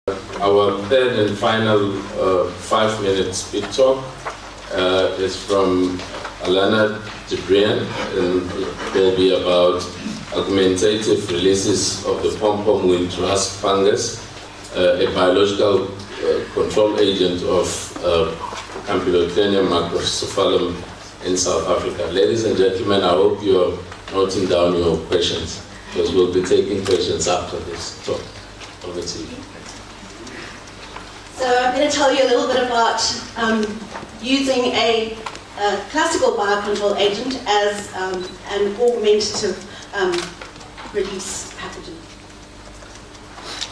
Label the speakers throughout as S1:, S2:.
S1: Our third and final 5-minute speed talk is from Alana Den Breeÿen, and it will be about augmentative releases of the Pompom wind rust fungus, a biological control agent of Puccinia macrocephalum in South Africa. Ladies and gentlemen, I hope you're noting down your questions, because we'll be taking questions after this talk. Over to you.
S2: So I'm going to tell you a little bit about using a classical biocontrol agent as an augmentative release pathogen.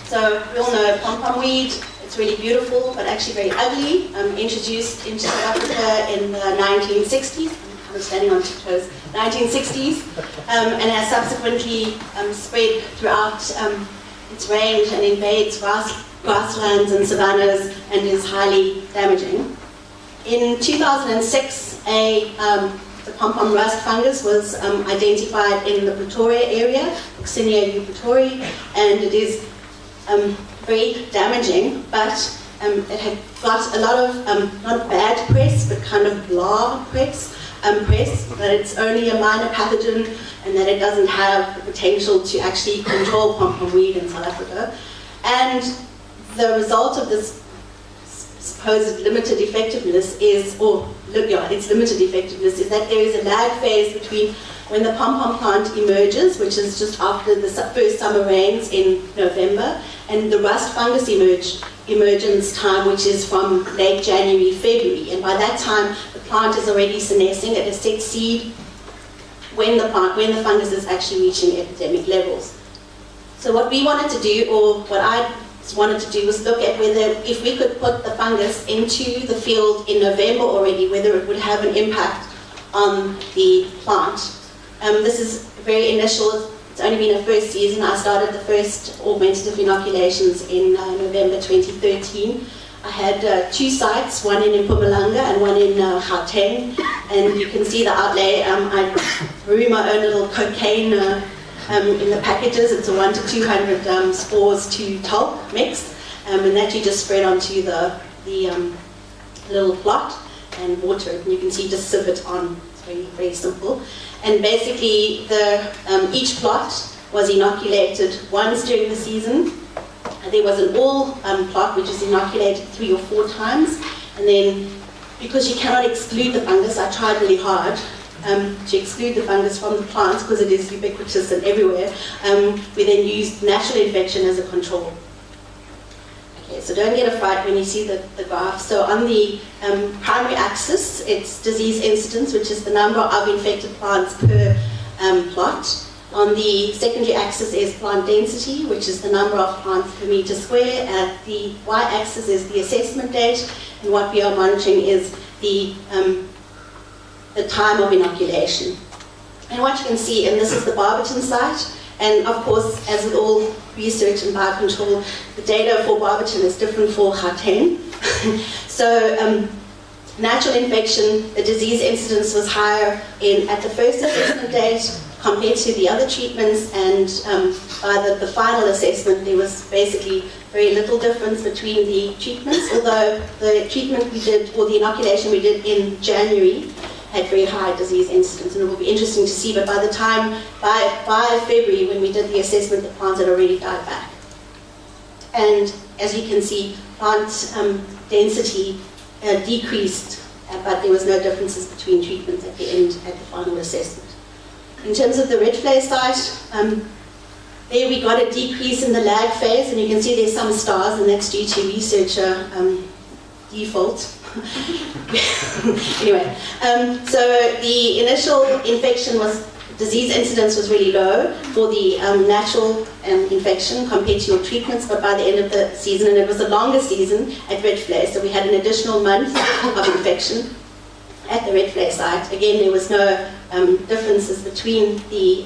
S2: So we all know pompom weed. It's really beautiful, but actually very ugly. Introduced into South Africa in the 1960s. I'm kind of standing on tiptoes. 1960s, and has subsequently spread throughout its range and invades grasslands and savannas and is highly damaging. In 2006, the pompom rust fungus was identified in the Pretoria area, Puccinia eupatorii, and it is very damaging, but it had got a lot of, not bad press, but kind of blah press, that it's only a minor pathogen and that it doesn't have the potential to actually control pompom weed in South Africa. And the result of this supposed limited effectiveness is, its limited effectiveness is that there is a lag phase between when the pompom plant emerges, which is just after the first summer rains in November, and the rust fungus emergence time, which is from late January, February. And by that time, the plant is already senescing. It has set seed when the fungus is actually reaching epidemic levels. So what we wanted to do, or what I wanted to do, was look at whether, if we could put the fungus into the field in November already, whether it would have an impact on the plant. This is very initial. It's only been a first season. I started the first augmentative inoculations in November 2013. I had 2 sites, one in Mpumalanga and one in Gauteng, and you can see the outlay. I brew my own little cocaine in the packages. It's a 1 to 200 spores to talc mixed, and that you just spread onto the little plot and water it. And you can see just sieve it on. It's very, very simple. And basically, each plot was inoculated once during the season. There was an all plot which is inoculated 3 or 4 times. And then, because you cannot exclude the fungus, I tried really hard to exclude the fungus from the plants because it is ubiquitous and everywhere. We then used natural infection as a control. Okay, so don't get a fright when you see the graph. So on the primary axis, it's disease incidence, which is the number of infected plants per plot. On the secondary axis is plant density, which is the number of plants per meter square. At the y-axis is the assessment date, and what we are monitoring is the time of inoculation. And what you can see, and this is the Barberton site, and of course, as with all research and biocontrol, the data for Barberton is different for Gauteng. So natural infection, the disease incidence was higher at the first assessment date compared to the other treatments, and by the final assessment there was basically very little difference between the treatments, although the treatment we did, or the inoculation we did in January, had very high disease incidence, and it will be interesting to see, but by the time, by February, when we did the assessment, the plants had already died back. And as you can see, plant density decreased, but there was no differences between treatments at the end, at the final assessment. In terms of the Rietvlei site, there we got a decrease in the lag phase, and you can see there's some stars, and that's due to researcher default. Anyway, so the initial infection disease incidence was really low for the natural infection compared to your treatments, but by the end of the season, and it was a longer season at Rietvlei, so we had an additional month of infection at the Rietvlei site. Again, there was no differences between the